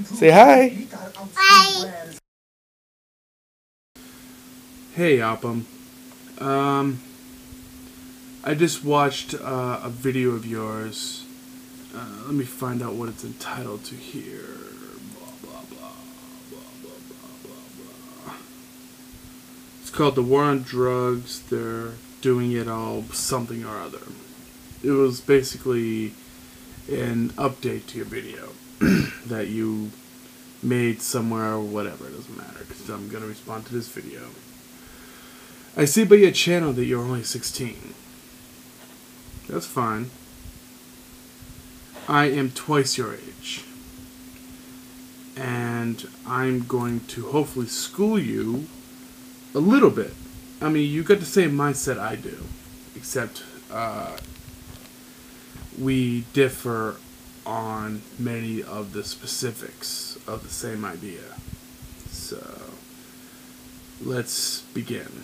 Say hi. Hi. Hey, Oppum. I just watched a video of yours. Let me find out what it's entitled to here. Blah, blah, blah, blah, blah, blah, blah, blah. It's called The War on Drugs. They're doing it all something or other. It was basically an update to your video that you made somewhere or whatever. It doesn't matter because I'm going to respond to this video. I see by your channel that you're only 16. That's fine. I am twice your age. And I'm going to hopefully school you a little bit. I mean, you got the same mindset I do. Except we differ on many of the specifics of the same idea. So, let's begin.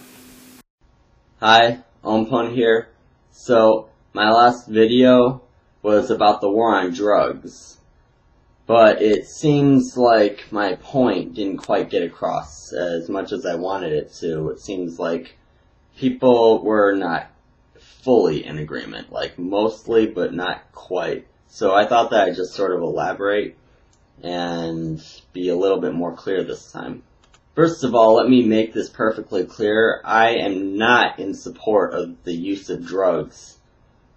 Hi, Onpon here. So, my last video was about the war on drugs, but it seems like my point didn't quite get across as much as I wanted it to. It seems like people were not fully in agreement, like mostly, but not quite. So I thought that I'd just sort of elaborate and be a little bit more clear this time. First of all, let me make this perfectly clear. I am not in support of the use of drugs.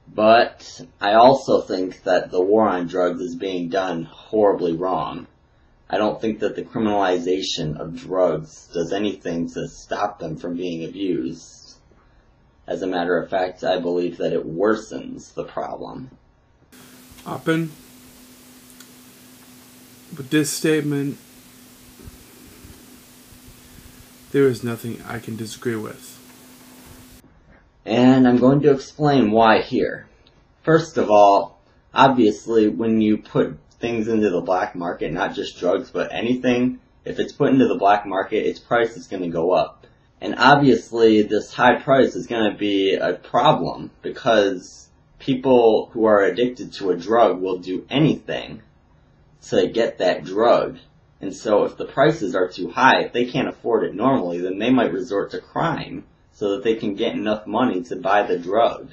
But I also think that the war on drugs is being done horribly wrong. I don't think that the criminalization of drugs does anything to stop them from being abused. As a matter of fact, I believe that it worsens the problem. Oppen, with this statement, there is nothing I can disagree with. And I'm going to explain why here. First of all, obviously when you put things into the black market, not just drugs, but anything, if it's put into the black market, its price is going to go up. And obviously this high price is going to be a problem because people who are addicted to a drug will do anything to get that drug. And so if the prices are too high, if they can't afford it normally, then they might resort to crime so that they can get enough money to buy the drug.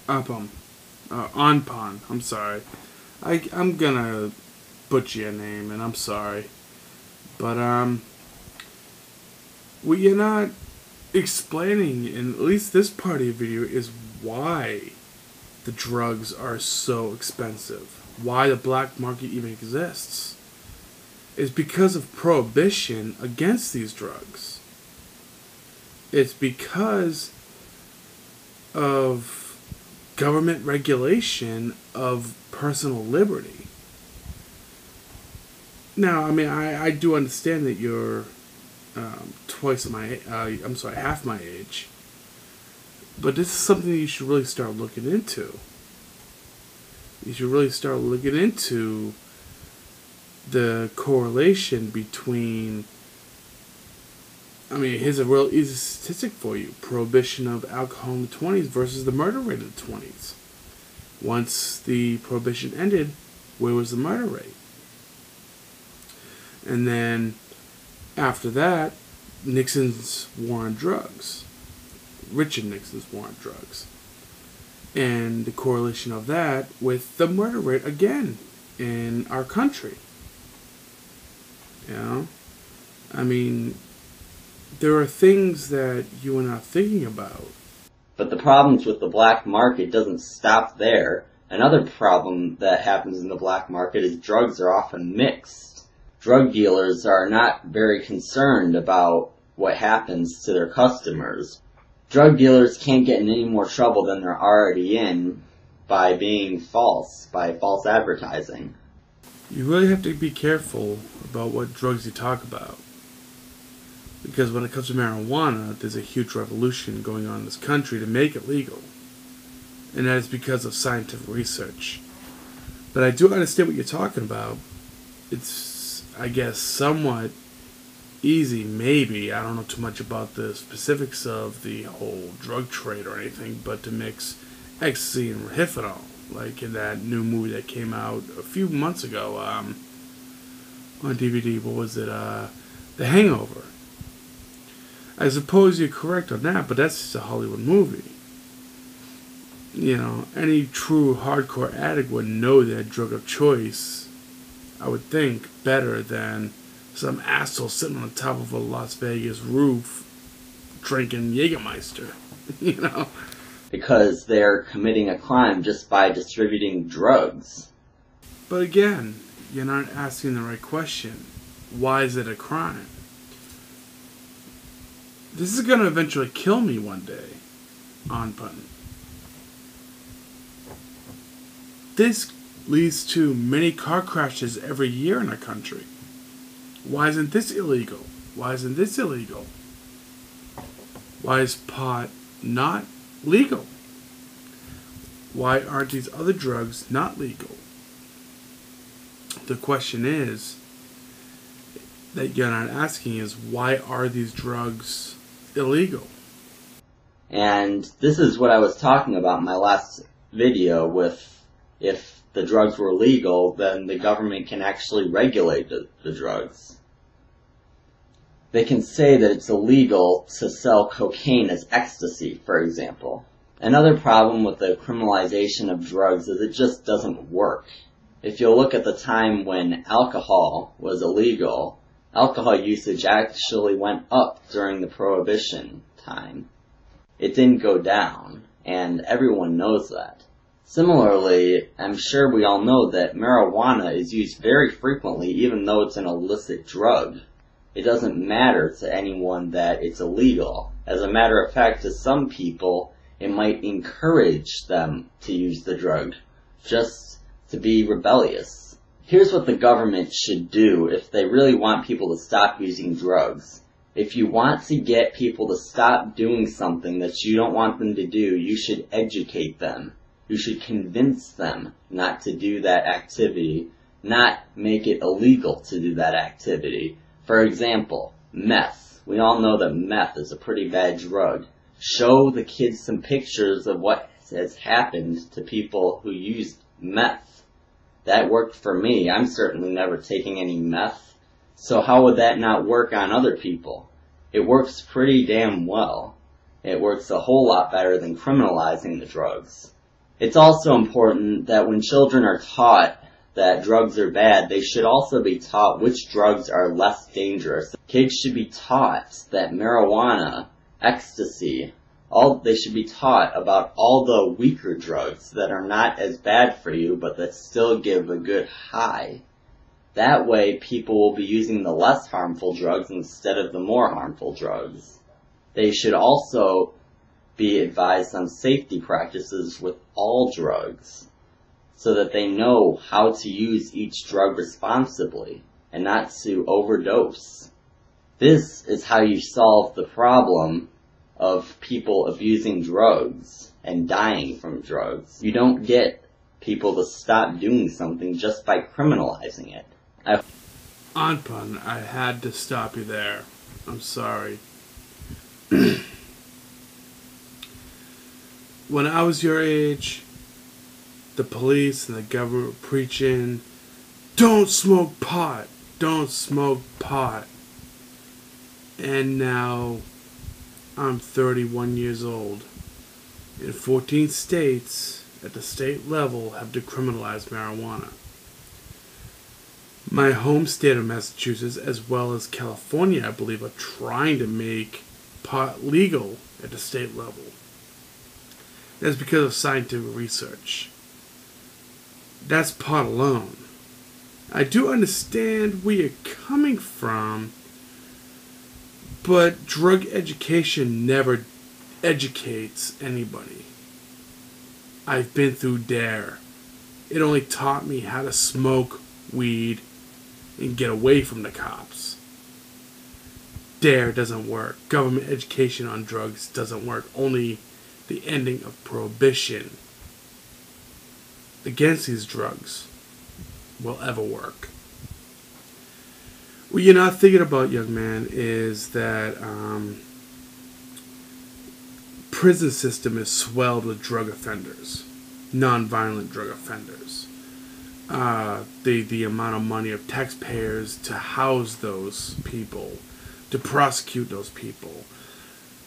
Onpon, I'm sorry. I'm gonna butcher your name, and I'm sorry. But, what you're not explaining, in at least this part of your video, is why the drugs are so expensive. Why the black market even exists. It's because of prohibition against these drugs. It's because of government regulation of personal liberty. Now, I mean, I do understand that you're half my age. But this is something that you should really start looking into. You should really start looking into the correlation between, I mean, here's a real easy statistic for you. Prohibition of alcohol in the 20s versus the murder rate in the 20s. Once the prohibition ended, where was the murder rate? And then, after that, Nixon's war on drugs. Richard Nixon's war on drugs. And the correlation of that with the murder rate again in our country. You know? I mean, there are things that you are not thinking about. But the problems with the black market doesn't stop there. Another problem that happens in the black market is drugs are often mixed. Drug dealers are not very concerned about what happens to their customers. Drug dealers can't get in any more trouble than they're already in by being false, by false advertising. You really have to be careful about what drugs you talk about. Because when it comes to marijuana, there's a huge revolution going on in this country to make it legal. And that is because of scientific research. But I do understand what you're talking about. It's, I guess, somewhat easy, maybe. I don't know too much about the specifics of the whole drug trade or anything, but to mix ecstasy and Rohypnol, like in that new movie that came out a few months ago, on DVD. What was it? The Hangover. I suppose you're correct on that, but that's just a Hollywood movie. You know, any true hardcore addict would know their drug of choice, I would think, better than some asshole sitting on the top of a Las Vegas roof drinking Jägermeister. You know? Because they're committing a crime just by distributing drugs. But again, you're not asking the right question. Why is it a crime? This is going to eventually kill me one day, Onpon. This leads to many car crashes every year in our country. Why isn't this illegal? Why isn't this illegal? Why is pot not legal? Why aren't these other drugs not legal? The question is, that you're not asking is, why are these drugs illegal? And this is what I was talking about in my last video with, if the drugs were legal, then the government can actually regulate the drugs. They can say that it's illegal to sell cocaine as ecstasy, for example. Another problem with the criminalization of drugs is it just doesn't work. If you look at the time when alcohol was illegal, alcohol usage actually went up during the Prohibition time. It didn't go down, and everyone knows that. Similarly, I'm sure we all know that marijuana is used very frequently even though it's an illicit drug. It doesn't matter to anyone that it's illegal. As a matter of fact, to some people, it might encourage them to use the drug, just to be rebellious. Here's what the government should do if they really want people to stop using drugs. If you want to get people to stop doing something that you don't want them to do, you should educate them. You should convince them not to do that activity, not make it illegal to do that activity. For example, meth. We all know that meth is a pretty bad drug. Show the kids some pictures of what has happened to people who used meth. That worked for me. I'm certainly never taking any meth. So how would that not work on other people? It works pretty damn well. It works a whole lot better than criminalizing the drugs. It's also important that when children are taught that drugs are bad, they should also be taught which drugs are less dangerous. Kids should be taught that marijuana, ecstasy, they should be taught about all the weaker drugs that are not as bad for you, but that still give a good high. That way, people will be using the less harmful drugs instead of the more harmful drugs. They should also be advised on safety practices with all drugs, so that they know how to use each drug responsibly and not to overdose. This is how you solve the problem of people abusing drugs and dying from drugs. You don't get people to stop doing something just by criminalizing it. Onpon, I had to stop you there. I'm sorry. When I was your age, the police and the government were preaching, don't smoke pot, don't smoke pot. And now I'm 31 years old. And 14 states at the state level have decriminalized marijuana. My home state of Massachusetts, as well as California, I believe, are trying to make pot legal at the state level. That's because of scientific research. That's pot alone. I do understand where you're coming from, but drug education never educates anybody. I've been through DARE. It only taught me how to smoke weed and get away from the cops. DARE doesn't work. Government education on drugs doesn't work. Only the ending of prohibition against these drugs will ever work. What you're not thinking about, young man, is that prison system is swelled with drug offenders, non-violent drug offenders. the amount of money of taxpayers to house those people, to prosecute those people,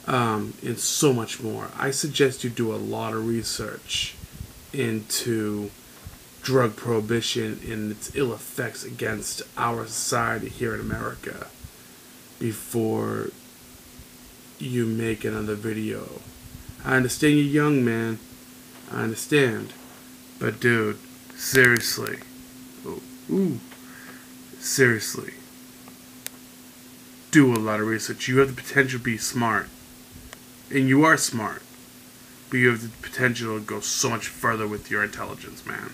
and so much more. I suggest you do a lot of research into drug prohibition and its ill effects against our society here in America before you make another video. I understand you're young, man. I understand. But dude, seriously. Seriously. Do a lot of research. You have the potential to be smart. And you are smart. But you have the potential to go so much further with your intelligence, man.